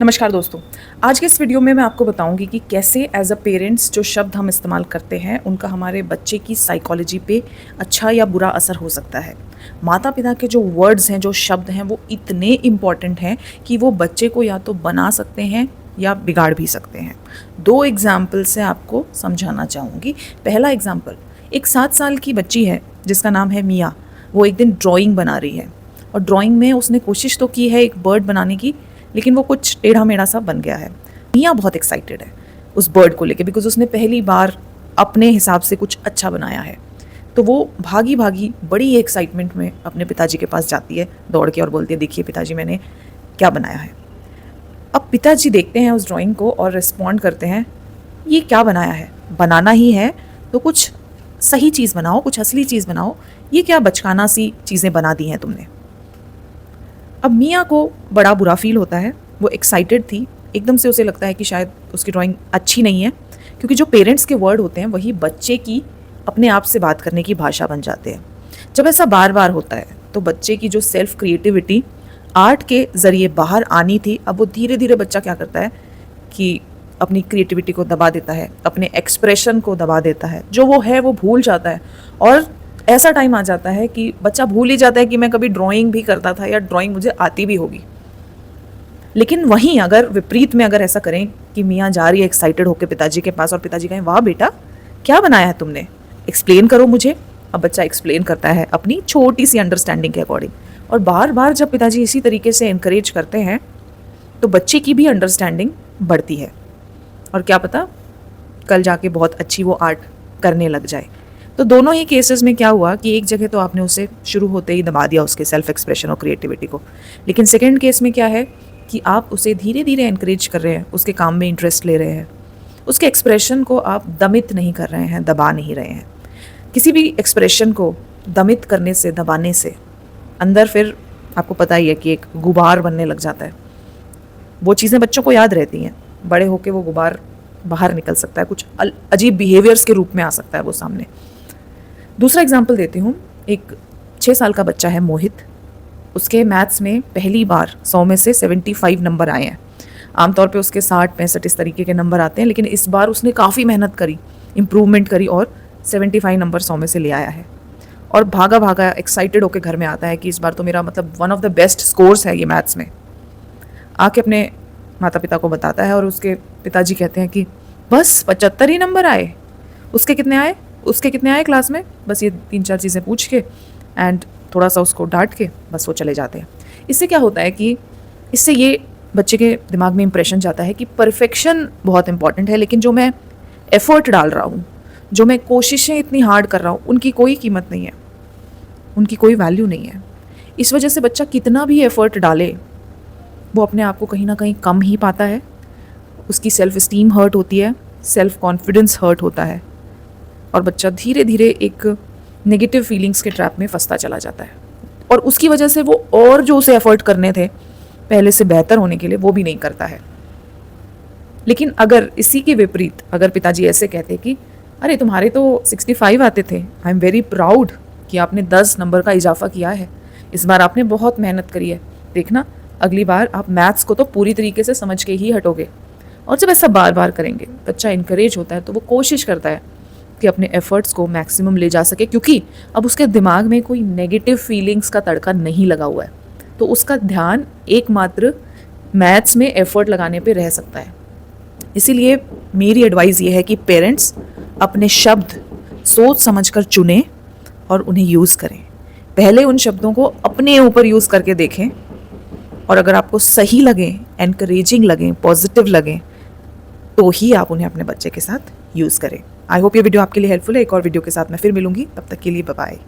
नमस्कार दोस्तों। आज के इस वीडियो में मैं आपको बताऊंगी कि कैसे एज अ पेरेंट्स जो शब्द हम इस्तेमाल करते हैं उनका हमारे बच्चे की साइकोलॉजी पे अच्छा या बुरा असर हो सकता है। माता पिता के जो वर्ड्स हैं, जो शब्द हैं, वो इतने इम्पॉर्टेंट हैं कि वो बच्चे को या तो बना सकते हैं या बिगाड़ भी सकते हैं। 2 एग्जाम्पल से आपको समझाना चाहूँगी। पहला एग्जाम्पल, एक 7 साल की बच्ची है जिसका नाम है मिया। वो एक दिन ड्राइंग बना रही है और ड्राइंग में उसने कोशिश तो की है एक बर्ड बनाने की, लेकिन वो कुछ टेढ़ा मेढ़ा सा बन गया है। मिया बहुत एक्साइटेड है उस बर्ड को लेके, बिकॉज उसने पहली बार अपने हिसाब से कुछ अच्छा बनाया है। तो वो भागी भागी बड़ी एक्साइटमेंट में अपने पिताजी के पास जाती है दौड़ के और बोलती है, देखिए पिताजी मैंने क्या बनाया है। अब पिताजी देखते हैं उस ड्राइंग को और रिस्पॉन्ड करते हैं, ये क्या बनाया है? बनाना ही है तो कुछ सही चीज़ बनाओ, कुछ असली चीज़ बनाओ, ये क्या बचकाना सी चीज़ें बना दी हैं तुमने। अब मिया को बड़ा बुरा फील होता है। वो एक्साइटेड थी, एकदम से उसे लगता है कि शायद उसकी ड्राइंग अच्छी नहीं है, क्योंकि जो पेरेंट्स के वर्ड होते हैं वही बच्चे की अपने आप से बात करने की भाषा बन जाते हैं। जब ऐसा बार बार होता है तो बच्चे की जो सेल्फ क्रिएटिविटी आर्ट के ज़रिए बाहर आनी थी, अब वो धीरे धीरे बच्चा क्या करता है कि अपनी क्रिएटिविटी को दबा देता है, अपने एक्सप्रेशन को दबा देता है, जो वो है वो भूल जाता है। और ऐसा टाइम आ जाता है कि बच्चा भूल ही जाता है कि मैं कभी ड्राइंग भी करता था या ड्राइंग मुझे आती भी होगी। लेकिन वहीं अगर विपरीत में अगर ऐसा करें कि मियाँ जा रही है एक्साइटेड होकर पिताजी के पास और पिताजी कहें, वाह बेटा क्या बनाया है तुमने, एक्सप्लेन करो मुझे। अब बच्चा एक्सप्लेन करता है अपनी छोटी सी अंडरस्टैंडिंग के अकॉर्डिंग, और बार बार जब पिताजी इसी तरीके से इनकरेज करते हैं तो बच्चे की भी अंडरस्टैंडिंग बढ़ती है और क्या पता कल जाके बहुत अच्छी वो आर्ट करने लग जाए। तो दोनों ही केसेस में क्या हुआ कि एक जगह तो आपने उसे शुरू होते ही दबा दिया उसके सेल्फ एक्सप्रेशन और क्रिएटिविटी को, लेकिन सेकंड केस में क्या है कि आप उसे धीरे धीरे एनकरेज कर रहे हैं, उसके काम में इंटरेस्ट ले रहे हैं, उसके एक्सप्रेशन को आप दमित नहीं कर रहे हैं, दबा नहीं रहे हैं। किसी भी एक्सप्रेशन को दमित करने से, दबाने से अंदर फिर आपको पता ही है कि एक गुबार बनने लग जाता है। वो चीज़ें बच्चों को याद रहती हैं, बड़े होके वो गुबार बाहर निकल सकता है, कुछ अजीब बिहेवियर्स के रूप में आ सकता है वो सामने। दूसरा एग्जाम्पल देती हूँ। एक 6 साल का बच्चा है मोहित। उसके मैथ्स में पहली बार 100 में से 75 नंबर आए हैं। आमतौर पे उसके 60-65 इस तरीके के नंबर आते हैं, लेकिन इस बार उसने काफ़ी मेहनत करी, इम्प्रूवमेंट करी और 75 नंबर 100 में से ले आया है। और भागा भागा एक्साइटेड होकर घर में आता है कि इस बार तो मेरा मतलब one of the best scores है ये मैथ्स में। आके अपने माता पिता को बताता है और उसके पिताजी कहते हैं कि बस 75 ही नंबर आए। उसके कितने आए क्लास में, बस ये 3-4 चीज़ें पूछ के एंड थोड़ा सा उसको डांट के बस वो चले जाते हैं। इससे क्या होता है कि इससे ये बच्चे के दिमाग में इंप्रेशन जाता है कि परफेक्शन बहुत इंपॉर्टेंट है, लेकिन जो मैं एफर्ट डाल रहा हूँ, जो मैं कोशिशें इतनी हार्ड कर रहा हूँ, उनकी कोई कीमत नहीं है, उनकी कोई वैल्यू नहीं है। इस वजह से बच्चा कितना भी एफर्ट डाले वो अपने आप को कहीं ना कहीं कम ही पाता है। उसकी सेल्फ इस्टीम हर्ट होती है, सेल्फ कॉन्फिडेंस हर्ट होता है और बच्चा धीरे धीरे एक नेगेटिव फीलिंग्स के ट्रैप में फंसता चला जाता है। और उसकी वजह से वो और जो उसे एफर्ट करने थे पहले से बेहतर होने के लिए, वो भी नहीं करता है। लेकिन अगर इसी के विपरीत अगर पिताजी ऐसे कहते कि अरे तुम्हारे तो 65 आते थे, आई एम वेरी प्राउड कि आपने 10 नंबर का इजाफा किया है, इस बार आपने बहुत मेहनत करी है, देखना अगली बार आप मैथ्स को तो पूरी तरीके से समझ के ही हटोगे। और जब ऐसा बार बार करेंगे बच्चा इनकरेज होता है तो वो कोशिश करता है कि अपने एफर्ट्स को मैक्सिमम ले जा सके, क्योंकि अब उसके दिमाग में कोई नेगेटिव फीलिंग्स का तड़का नहीं लगा हुआ है, तो उसका ध्यान एकमात्र मैथ्स में एफर्ट लगाने पे रह सकता है। इसीलिए मेरी एडवाइस ये है कि पेरेंट्स अपने शब्द सोच समझकर चुनें और उन्हें यूज़ करें। पहले उन शब्दों को अपने ऊपर यूज़ करके देखें और अगर आपको सही लगें, एनकरेजिंग लगें, पॉजिटिव लगें, तो ही आप उन्हें अपने बच्चे के साथ यूज़ करें। आई होप ये वीडियो आपके लिए हेल्पफुल है। एक और वीडियो के साथ मैं फिर मिलूंगी, तब तक के लिए बाय बाय।